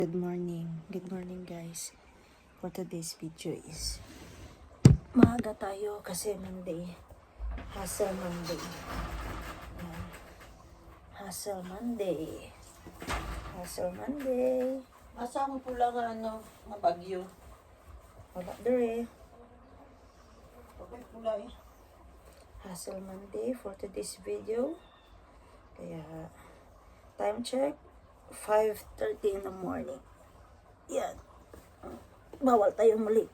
Good morning guys. For today's video is maaga tayo kasi Monday. Hustle Monday. Yan. Hustle Monday. Hustle Monday. Asa mo pula nga mabagyo. Wala dere. Bakit pula eh? Hustle Monday for today's video. Kaya time check 5:30 in the morning. Yan. Bawal tayong malit.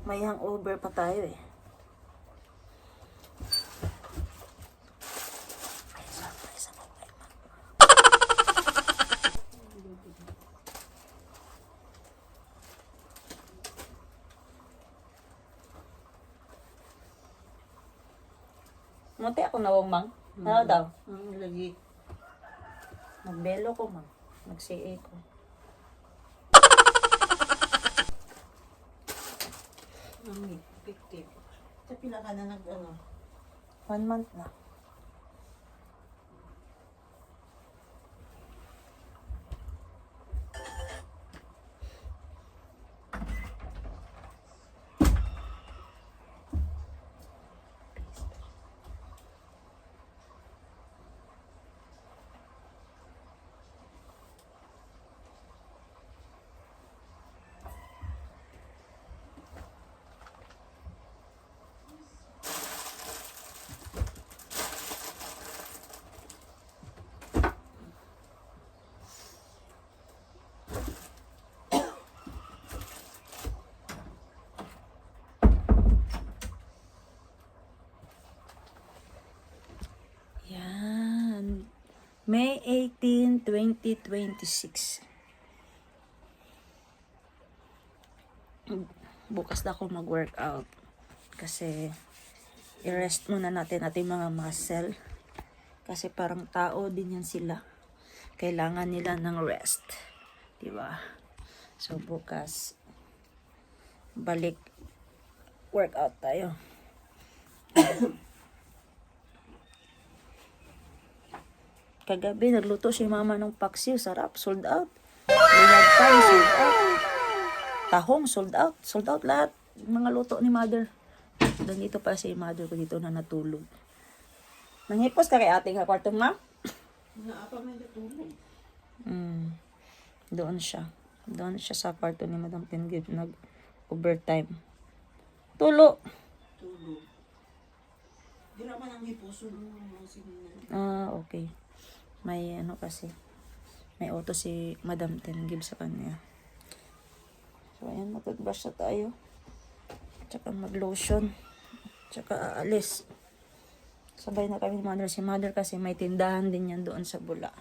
May hangover pa tayo eh. Munti ako nawang mang. Ano daw? Lagi. Nagbelo ko mang. Nag-CA ko. Effective. Sa pila ka na 1 month na. Yan. May 18, 2026. Bukas na ako mag-workout. Kasi i-rest muna natin ating mga muscle. Kasi parang tao din yan sila. Kailangan nila ng rest. Diba? So bukas balik workout tayo. Kagabi, nagluto si mama ng paksiw. Sarap, sold out. Linagpay, sold out. Tahong, sold out. Sold out lahat. Mga luto ni mother. Nandito pa si mother ko dito na natulog. Manghipos ka kay ating kwarto, ma? Naapa may natulog. Doon siya. Doon siya sa kwarto ni Madam Tengib. Nag-overtime. Tulo. Tulog. Di naman ang hipuso ng sinunod. Okay. May kasi. May auto si Madam Tengib sa kanya. So, ayan. Mag-brush na tayo. Tsaka mag-lotion. Tsaka aalis. Sabay na kami ni mother. Si mother kasi may tindahan din yan doon sa Bula.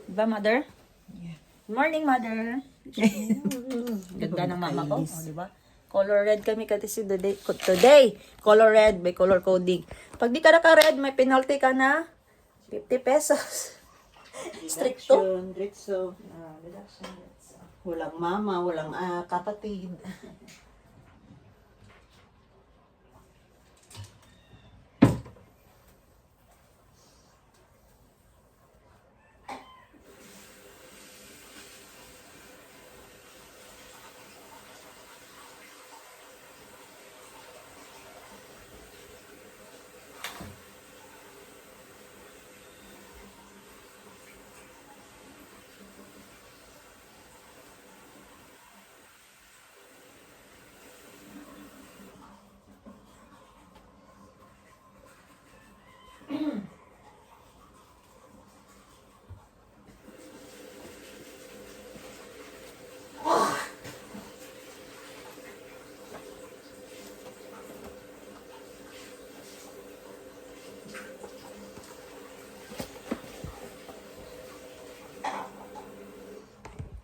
Diba, mother? Yeah. Morning, mother. Ganda ng mama ko. Diba? Color red kami kasi today. Color red by color coding. Pag di ka naka-red, may penalty ka na 50 pesos. Stricto. Deduction. Walang mama, walang kapatid.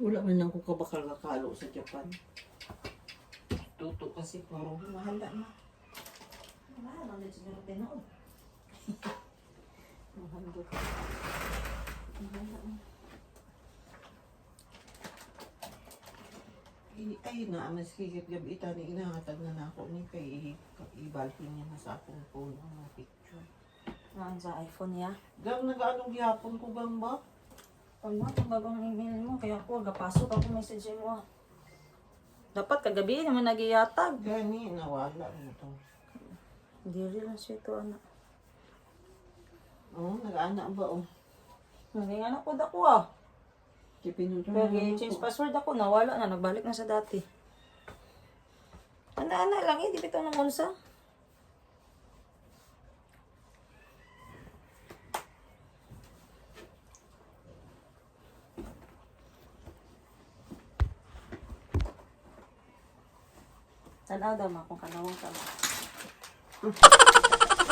Wala man lang ko kabakal kakalo sa Japan. Tuto kasi puro mahala na. Mahal lang din siguro tinood. Mahandot. Ay na, mas higit gabi ita ni inahatag na ako ni kay ibalhin niya na sa akong phone ang mga picture. Naan sa iPhone ya? Gang nag-anong gihapon ko gang ba? Tama, bagong email mo. Kaya ako, agapasok ako message mo. Dapat kagabi naman nagiyatag. Gani, nawala na to. Hindi rin lang siya ito, anak. Oo, nag-anak ba oh? Naging anak ko dako ah. Pinunod Pero change password ako, nawala na. Nagbalik na sa dati. Ana-ana lang eh, di bitaw ng unsa. Tanaw daw ma kung kanawang ka ma.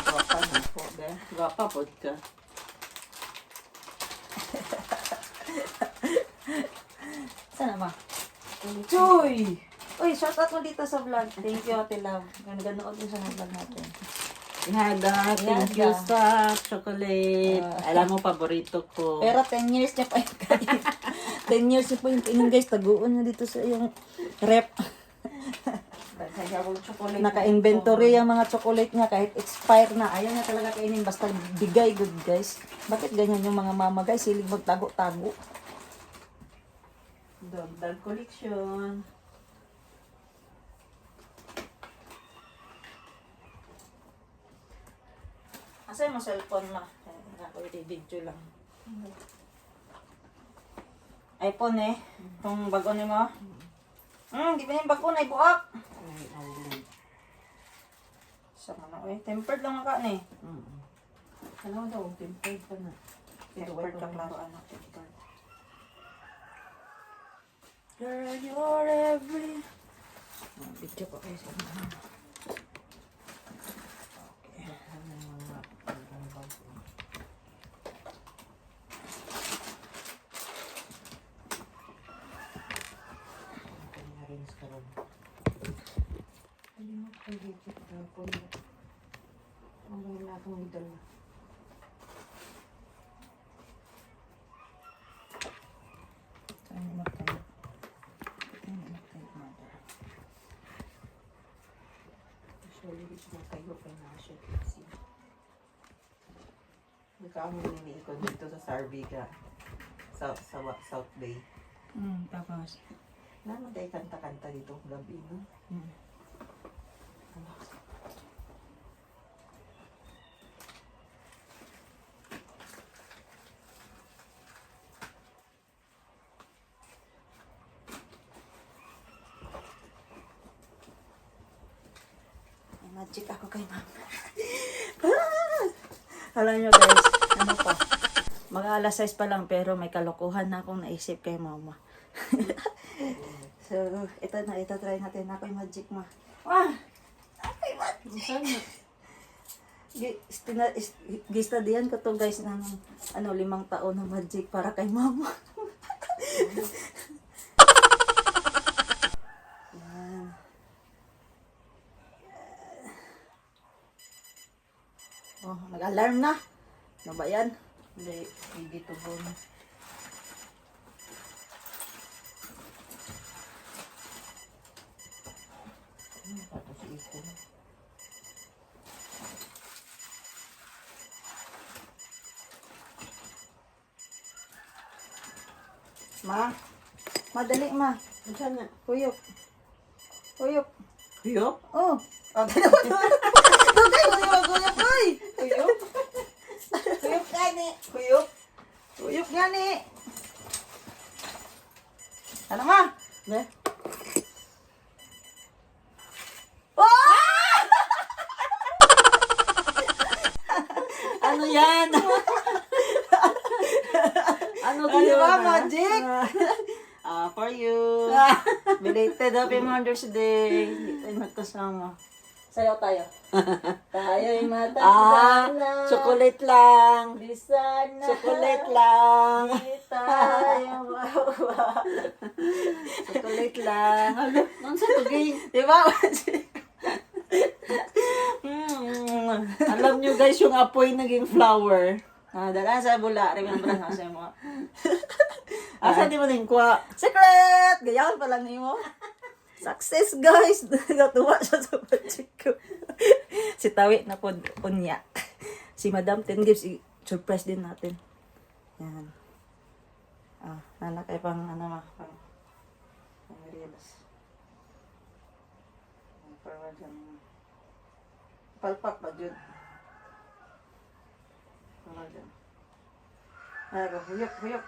Gwapa na po, be. Gwapa po ka. Sana ma? Choy! Uy, shout out mo dito sa vlog. Thank you, Ate Love. Ganood mo sa vlog natin. Ihada, thank you Ihada. sa chocolate. Alam mo, paborito ko. Pero 10 years niya pa yung kain. 10 years niya pa yung kainin, guys. Taguan niya dito sa yung rep. Kaya ako chocolate. Naka-inventory yung mga chocolate niya kahit expire na. Ayaw niya talaga kainin. Basta bigay good, guys. Bakit ganyan yung mga mama, guys? Silig magtago-tago. Dog collection. Asa yung cellphone ma? Ako yung video lang. iPhone eh. Kung bago ni mo. Di ba yung bago na ibuak? Ay, awin. Sa mga eh. Tempered lang ka ni. Ano daw, tempered pa na. Tempered ka klaro anak. Tempered. Girl, you're every... Video ko kayo sa mga. Okay. Ano yung mga bago. Kanya rin sa karoon. Ayun mo, pag-higit na po yun. Ang wala akong idol na. Saan yung magtayo? Saan yung magtayo, mother? Usually, hindi siya matayo kaya na siya kasi. Nagkaamon niniikon dito sa Sarviga. South Bay. Tapos. Naman tayo kanta-kanta dito gabi, no? Ano? Magic ako kay mama. Alam nyo guys, ano pa? Mga alas 6 pa lang pero may kalokohan na akong naisip kay mama. So, ito try natin. Ako yung magic ma. Ako yung magic. Sana. Gistadian ko to guys ng 5 taon na magic para kay mama. Yan. Oh, nag-alarm na. Ano ba yan? Hindi, dito po. Pato si Iko. Ma, madali ma. Sana. Huyop. Huyop. Huyop? Oh. Okay naman. Okay, huyop, oy. Huyop. Huyop ka ni. Huyop. Huyop nga ni. Ano ma? Ne? Oh! Ano yan? Ano Ano yun, ba, ha? magic? For you. Belated Happy Mother's Day. Hindi tayo magkasama. Sayaw tayo. Tayo'y matanda. Chocolate lang. Di sana. Chocolate lang. Di tayo mawa. Chocolate lang. Ano? Nang sa tugay. Di ba? Alam nyo guys, yung apoy naging flower. Dala sa bula. Remember na sa mga. Asa di mo din kwa? Secret! Gayawan pa lang mo. Success, guys! Natuwa siya sa magic ko. Si Tawi na po unya. Si Madam Ten Gives, surprise din natin. Yan. Anak ay pang ano ma, pang reels. Forward yan. Palpak ba dyan? Forward yan. Ay, huyok, huyok.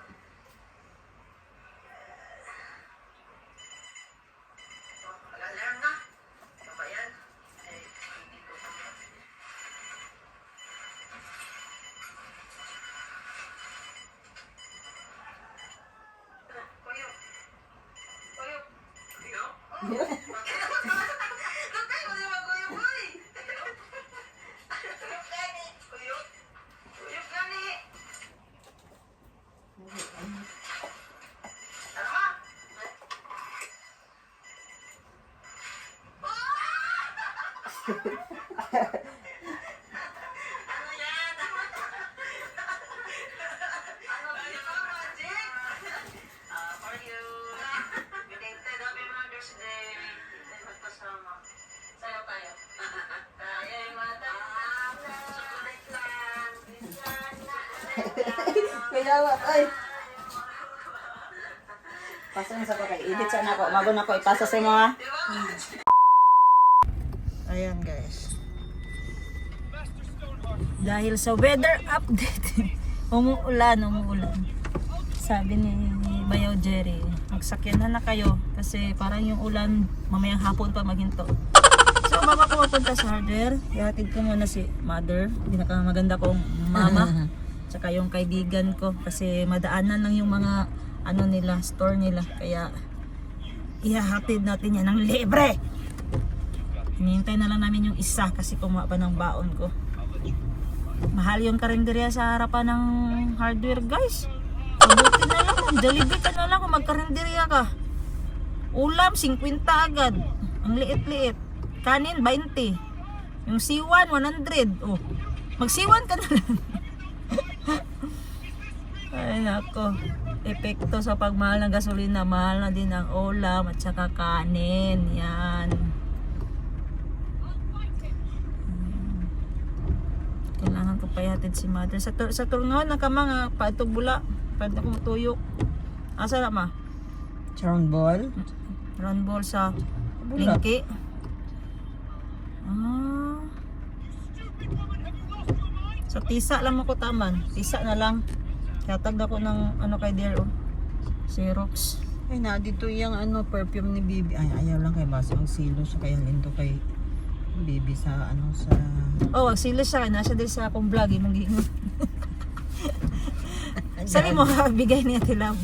Kaya ay. Pasa na sa ko kay edit sana ako. Mago na ko ipasa sa mga. Ayan guys. Dahil sa weather update, umuulan. Sabi ni Bayaw Jerry, magsakyan na kayo kasi parang yung ulan mamayang hapon pa maghinto. So bago ko mapunta sa hardware, ihatid ko muna si mother, pinakamaganda kong mama, tsaka yung kaibigan ko kasi madaanan lang yung mga ano nila, store nila, kaya ihahatid natin yan ng libre. Hinihintay na lang namin yung isa kasi kumuha pa ng baon ko. Mahal yung karinderya sa harapan ng hardware guys. Mabuti na lang, Jollibee ka na lang kung magkarinderya ka. Ulam 50 agad, ang liit-liit. Kanin 20, yung siwan 100. Oh, magsiwan ka na lang. Ay nako, epekto sa pagmahal ng gasolina, mahal na din ang ulam at saka kanin. Yan. Kailangan ko payatin si mother. Sa turnawan na ka mga paitog bula. Pwede ko matuyok. Asa na ma? Round ball? Round ball sa Bula. Lingki. Ah. Sa tisa lang ako taman. Tisa na lang. Katag na ko ng ano kay Dear oh. Xerox. Ay na, dito yung ano, perfume ni Bibi. Ay, ayaw lang kay Baso. Ang silo siya kaya lindo kay Bibi sa ano sa... Oh, wag sila siya. Nasa din sa akong vlog. Imong giingon. Sabi mo, bigay niya tilaw.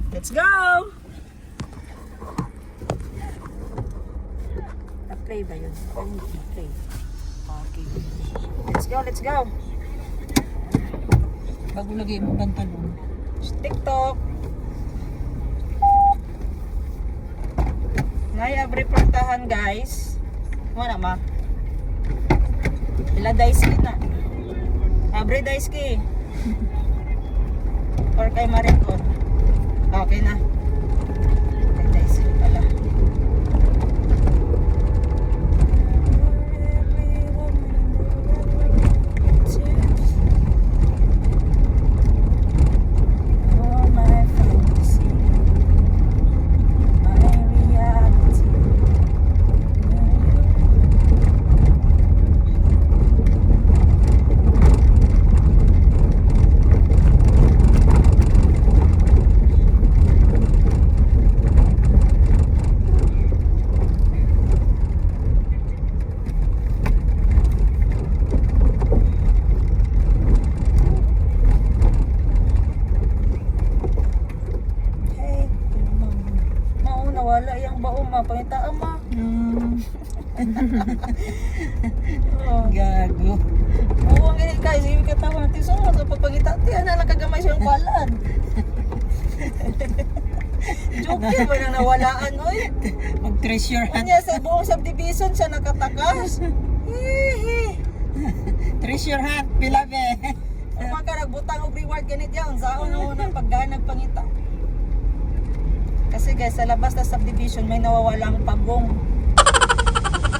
Let's go! Na-play ba yun? Play. Okay. Let's go, let's go! Bago lagay mo pantalon. TikTok! Naya reportahan guys. Wala ma? Ila daiski na. Abre daiski. Or kay Maricon. Okay na. Kay daiski pala. Oh my fantasy, my reality. Hey, mauna wala yung baong mapangitaan ma. Oh. Gago. Oo, ang ganyan guys, hindi ka tawa natin sa mga papagita. Tiyan na lang kagamay siyang balan. Joke yan, wala nawalaan, oy. Mag-treasure hunt. Kanya sa buong subdivision siya nakatakas. Hihi. Treasure hunt, pilabe. Kung ka nagbutang og reward ganit yan, saan na muna pagganag pangita. Kasi guys, sa labas na subdivision may nawawalang pagong.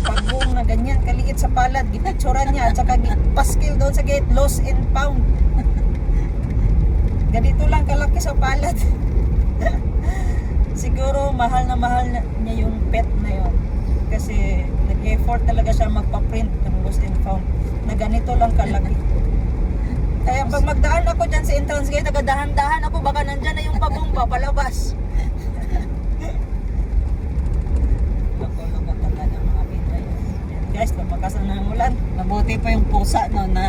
Pagong na ganyan, kaliit sa palad, gipicturan niya, at saka paskil doon sa gate, lost and found. Ganito lang kalaki sa palad. mahal na mahal niya yung pet na yon. Kasi nag-effort talaga siya magpa-print ng lost and found na ganito lang kalaki. Kaya pag magdaan ako dyan sa entrance gate, nagadahan-dahan ako, baka nandyan na yung pabomba palabas. Loko-loko talaga mga Pinoy. Guys, lumakas na ng ulan. Mabuti pa yung pusa no na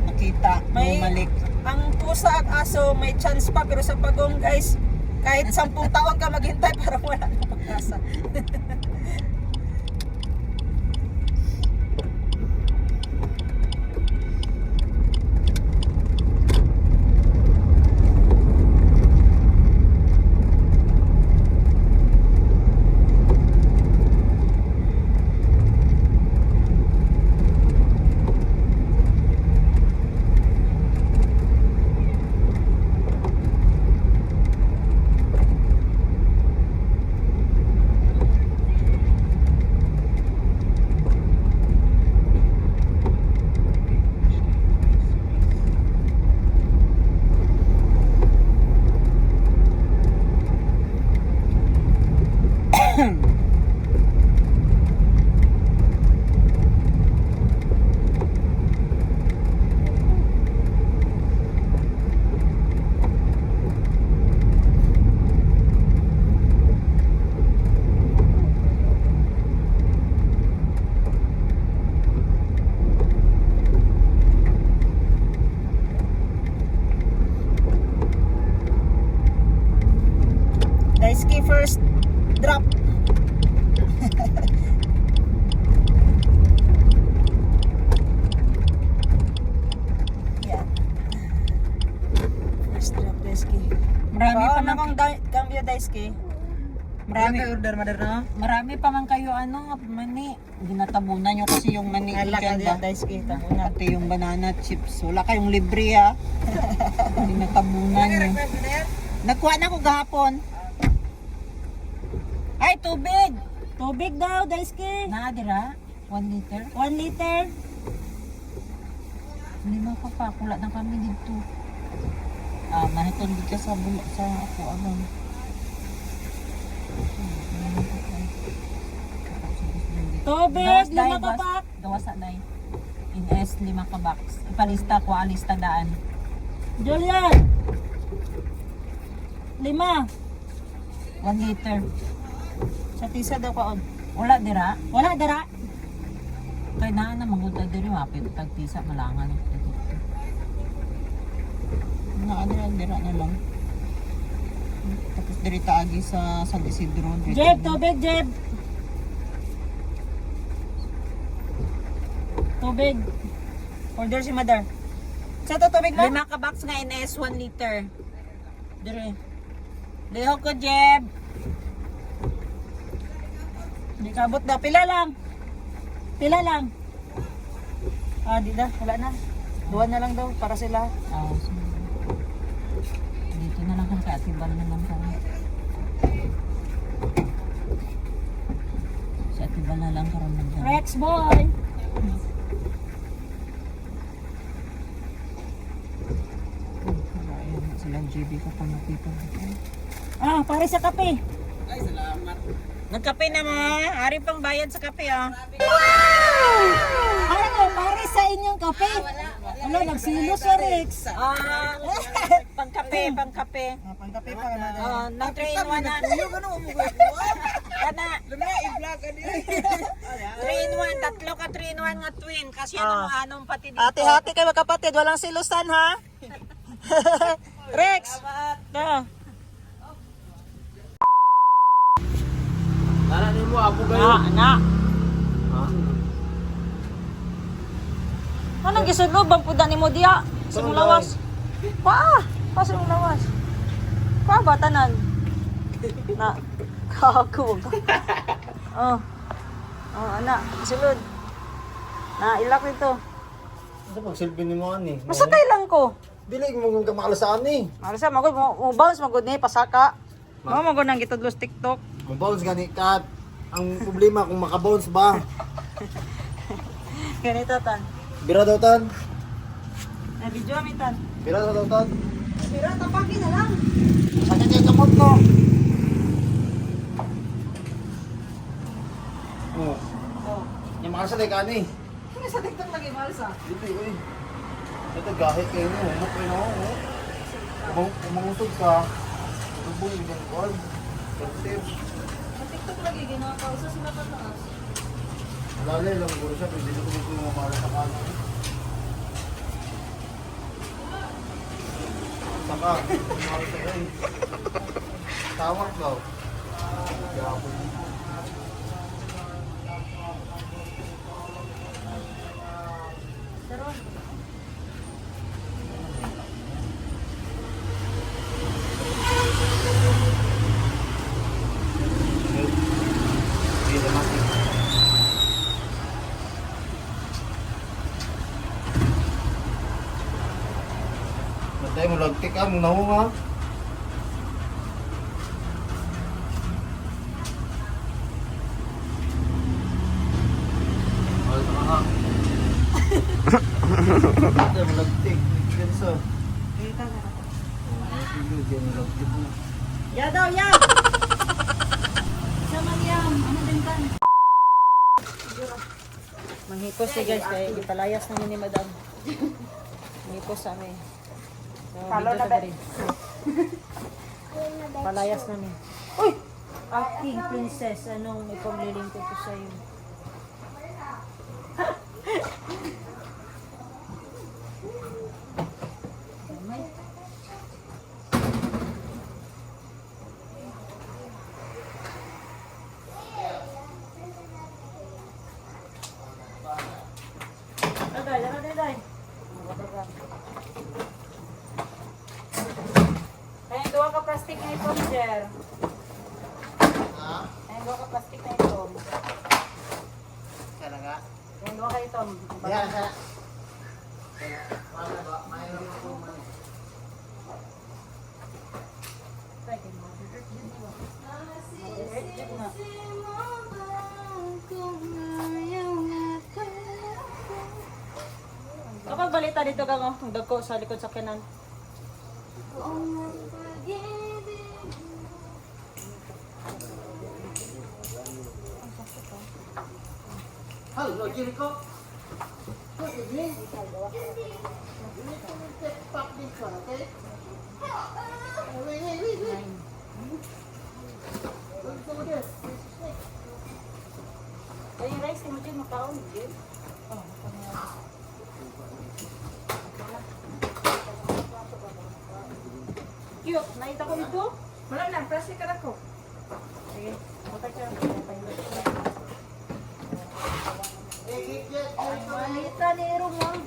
nakita, May- bumalik. Ang pusa at aso may chance pa, pero sa pagong guys, kahit 10 taon ka maghintay parang wala na pag-asa. Daisuke first drop. Yan. First drop Daisuke. Marami pa man namang cambio Daisuke. marami order mother na. marami pa man kayo ano, mani. Ginatabunan nyo kasi yung mani Alak dyan na ba? Daisuke tabuna. Pati yung banana chips. Wala kayong libre ha. Ginatabunan nyo. Nagkuha na ko gahapon. Ay, tubig! Tubig daw Daisuke. Naadira? 1 liter? 1 liter. Lima pa pa. Kula na kami dito. Ah, mahiton dito sa sa ako. Ano? Tubig, 5 ka pak. Gawas sa day. Ines 5 ka box. Ipalista ko, alista daan. Julian. 5. 1 liter. Sa tisa daw kaon. Wala dira. Wala dara. Kaya na manguta diri mapit tagtisa malangan. Dira na lang. Tapos diri taagi sa San Isidro. Jeb, tubig Jeb. Tubig. Order si mother. Sa to tubig mo? 5 ka box nga Ines 1 liter. Diri. Lihok ko Jeb. Hindi kabot daw. Pila lang. Pila lang. Ah, di na. Wala na. 2 na lang daw para sila. Oh, so, dito na lang kung kaatiban na lang kami. Sa atiban na lang karon lang kami. Rex boy. Ayun, silang JB ka pa nakita. Ah, pare sa kape. Nagkape na mo. Ari pang bayad sa kape ah. Ano, pare sa inyong kape. Wala, nagsilos sa Rex. Ah, pangkape, pangkape. Ah, pangkape pa na. Ah, nang 3-in-1 na. Kana. 3-in-1, tatlo ka 3-in-1 nga twin. Kasi ano mo anong pati dito. Hati-hati kayo magkapatid, walang silusan ha. Rex. Na. Naranin mo, apo kayo. Na. Anong gisudlo bang puda ni mo diya? Sa mong lawas. Pa sa mong lawas. Pa ba tanan? Na. Kago ka. Oh. Oh, ana, sulod. Na ilak nito. Ito pag silbi ni mo ani. Masakay lang ko. Dili mo kung makalasaan ni. Marisa magod mo bounce magod ni pasaka. Mo magod nang gitudlos TikTok. Mabounce gani kat. Ang problema kung makabounce ba. Ganito tan. Bira daw tan. Na video mi tan. Bira daw tan. Sira tapaki na lang. Ano niya kamot ko? sa lekani. Ano sa TikTok lagi malsa? Dito eh. Ito gahit kayo mo. Humok kayo na ako. Kumangusog ka. Lubong yung mga kwan. Positive. Sa TikTok lagi ginakausa sila pataas. Lalay lang siguro siya. Pwede na kumito yung mamala sa kanan. Saka. Kumara sa kayo. Tawag daw. Gapon. Pero, Hindi naman. Matay mo lagtik ka. Mong nahong ha. Matay mo lagtik. Kenso. Diyan mo lagtik mo. ya daw, ya! Sama niyam, ano din kan? Manghipos si guys, kaya ipalayas namin ni madam. Manghipos sa amin. So, Palo video na sa ba? garin. Palayas namin. Uy! Acting princess, anong ipaglilingkod ko sa'yo? Daday, daday, daday. Ayun, duwa ka plastic na ito, Jer. Ayun, duwa ka plastic na ito. Talaga? Ayun, duwa ka ito. Yan, sa... Paano ba? Mayroon ako man. Kapag balita dito ka mo, ang dagko sa likod sa kinan. Hello, Jericho. Ay, yung rice, mo dyan, makaon, Jim. Cute, nakita ko ito. Wala na, plastic ka na ko. Sige, butay ka. Ay, malita ni Romang.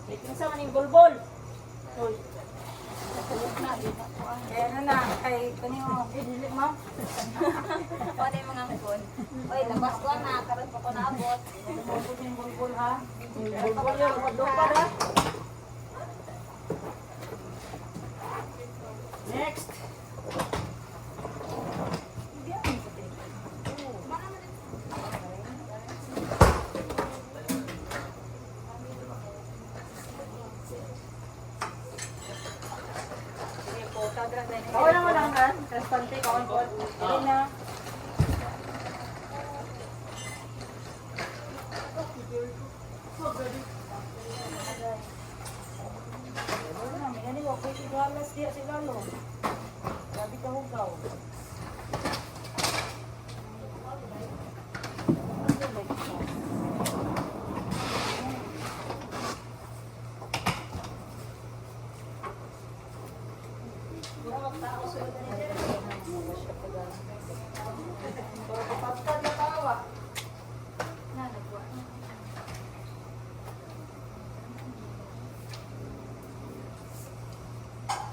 Kinsa man yung bulbol. Uy. Eh, ano na, kay kanino, dili ma'am. O, na yung mga angkon. Oy, labas ko na, karoon pa ko naabot. Bulbol yung bulbol ha. Bulbol yung lupa ha. Next. Kawan na mo lang kan? Restante, kawan po. Hindi na. May wag ko igalas diya si Lalo. Sabi ka hugaw.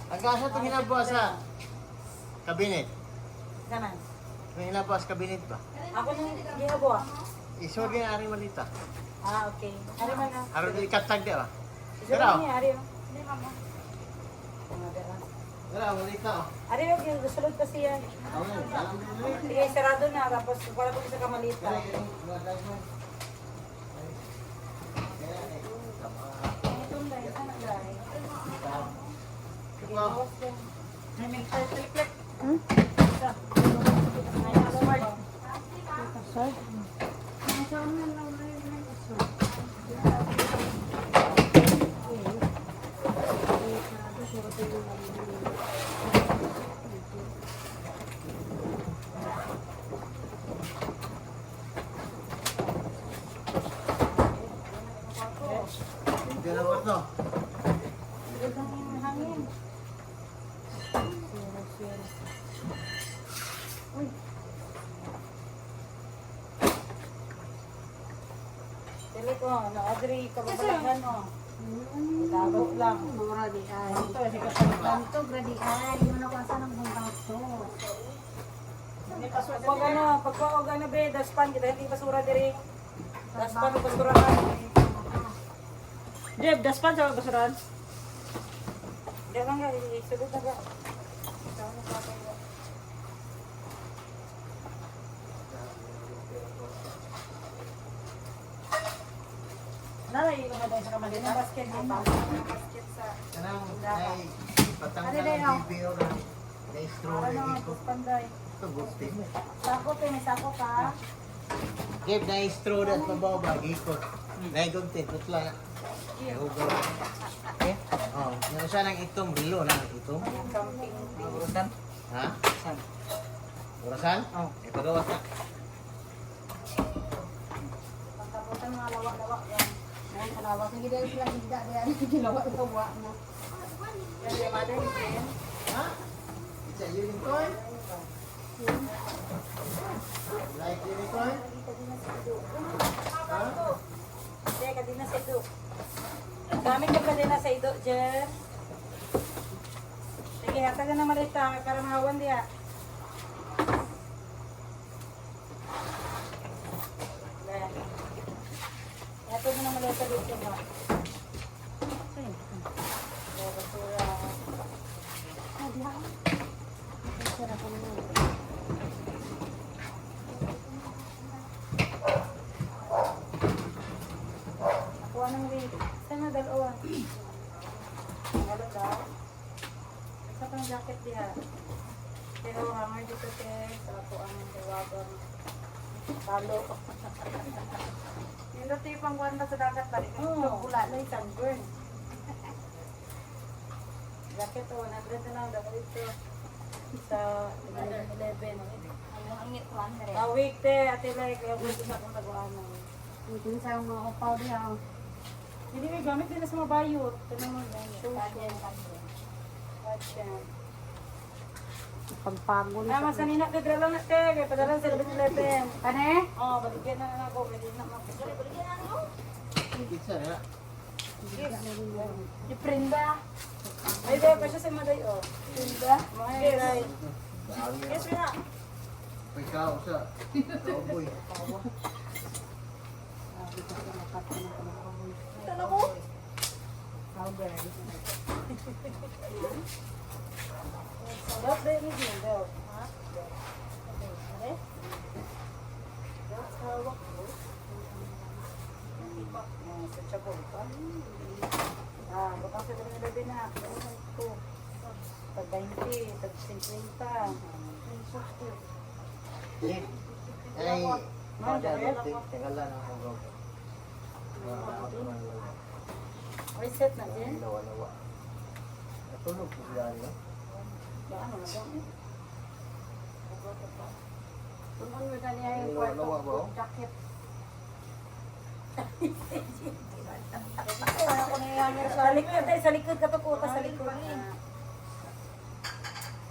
Agasa ito ginabuha sa kabinet. Ganan. May ginabuha sa kabinet ba? Ako nang ginabuha. Isod yung ari malita. Ah, okay. Ari man na. Araw di katag di ba? Isa Pero, ni Ari. Hindi mama. wala, malita oh. Ari yung gusulod pa siya. Sige, sarado na. Tapos wala ko sa kamalita. Ay, may flip. Hmm? Ay, password. Password? Hindi na ba ito? Dili ko, na-agree ka ba balagan mo? Tabot lang. Mura di ay. Ito, hindi ka palitan. Ganto, gradi ay. Muna ko saan ang bumbang to. Pag ano, pagpawag ano be, daspan kita, hindi basura diri. Daspan o basurahan. Jeb, daspan sa basurahan. Hindi lang nga, isugod na ka. Nalay, yung mga sa kamali na basket. Basket sa... Kanang ay patanggal Ano din, ang BBO na na-straw na Ano, dito. panday. Ito, gusti. Sako, may sako ka. Give na-straw na sa babaw ba? Gikot. Naiguntin, putla na. Nahugaw. Okay? Oh, meron siya ng itong bilo na itong. Camping. Urusan? Ha? Saan? Orasan? Oh. Eh, pagawas na. Pagkabutan mga lawak-lawak yan. Ay, kalawak. Sige dahil sila higda. Dahil ginawa ito buwa mo. Yan, yung mother ni friend. Ha? It's a unicorn? Like unicorn? Ha? Hindi, kadina sa ido. Gamit yung kadina sa ido, Jer. Sige, hatag na malita. Karamahawan diya. Hatag na malita dito ba? Basura. Sarap ko naman. Nakuha ng wig. Saan na dalawa? Ano daw? Isa pang jacket diha. Pero hanger dito te. Sa ako ang tawagan. Talo. Yung dati pang kwanta sa dagat balik. Oo. Wala na yung sunburn. Jacket o. Nandun na lang daw ito. Sa 11. Ang hangit ko, Andre. Awig te. Ate like. Kaya gusto sa akong taguanan. Ito sa mga upaw diya. Hindi may gamit din na sa mabayot. Tanong mo yan. Kadyan, kadyan. Watchan. Pagpagod. Tama sa nina. Tidra lang na te. Kaya padalan sa 11. Kane? Oh, baligyan na ako. Pwede na makasali. Pizza na. Di Prinda. Ay, dahil pa siya sa Maday, oh. Prinda? Mga hiray. Yes, na. Ikaw sa cowboy. Tala ko. Powder. Sarap dahil ni Jim, daw. Ha? Okay? That's hawak ko. Sa chabong pa. Baka sa 11 na. Baka ko. Tag 20, tag 50. Ay, tagalan ang hugaw. Reset na din. Lawa-lawa. Natulog po sila nila. Ba, ano na daw? Tunon mo kaniya yung Lawa-lawa ba, kwarto. oh? Jacket. Wala ko na yan. Sa likod, ay, sa likod ka to po. Sa likod.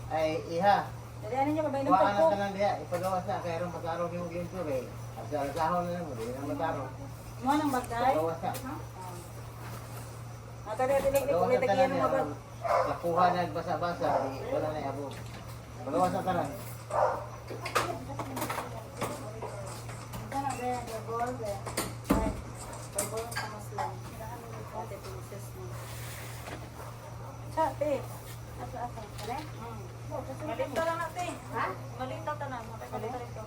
Ay, iha. Dali, ano niya, babay ng Kuha ka pagpo. na lang diya. Ipagawas na. Kaya rin matarong yung game ko eh. Asal-asahon na lang mo. Hindi na matarong. Mo nang bagay. Pagawas na. Atari, tinig ni Pagawas kulay na tagiyan tanan ng niya. mabag. Nakuha na basa-basa. Wala na yabo. Pagawas na tanan. Ito na, be, gagol, be. Ay, gagol ang tamas lang. Ate, pinisis mo. Sa, te. Asa-asa. Kane? Malintaw lang natin. Ha? Malintaw tanan. Malintaw ito.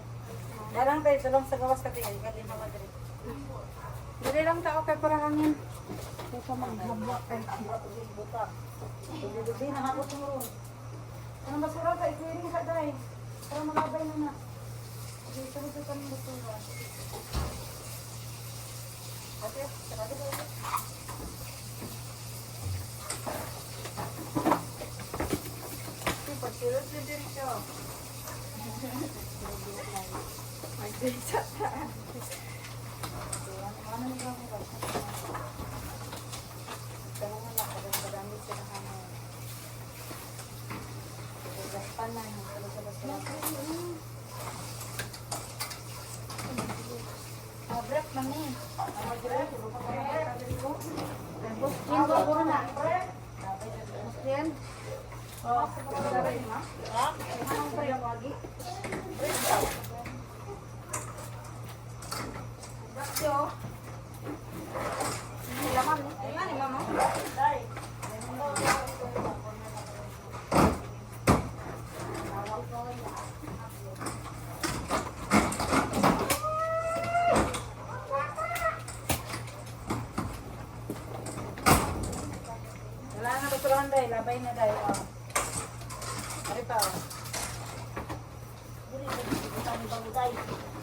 Darang tayo, tulong sa gawas ka, te. Galing na madrid. Dali lang tao kay para hangin. Kaya pa maghabwa kay. Hindi na ako tumurun. Ano basura ka i-clearing sa day. Para malabay na na. Sige, sabi ka ng basura. Ate, sarado ba ito? Pagsilot din din siya. Mag-date Ano yung gawin ko? Tanong na lang, kadang-kadamit sila hangin. Gaspan na, salas-salas. break man ni. Yan ba, puro na. Yan. Oh, sabay na. Anong break lagi? Bakyo. Laman ni. Ayan, ni mama. Wala na basurahan dahil, labay na dahil. Ari pa. Buri, buri, buri, buri, buri, buri,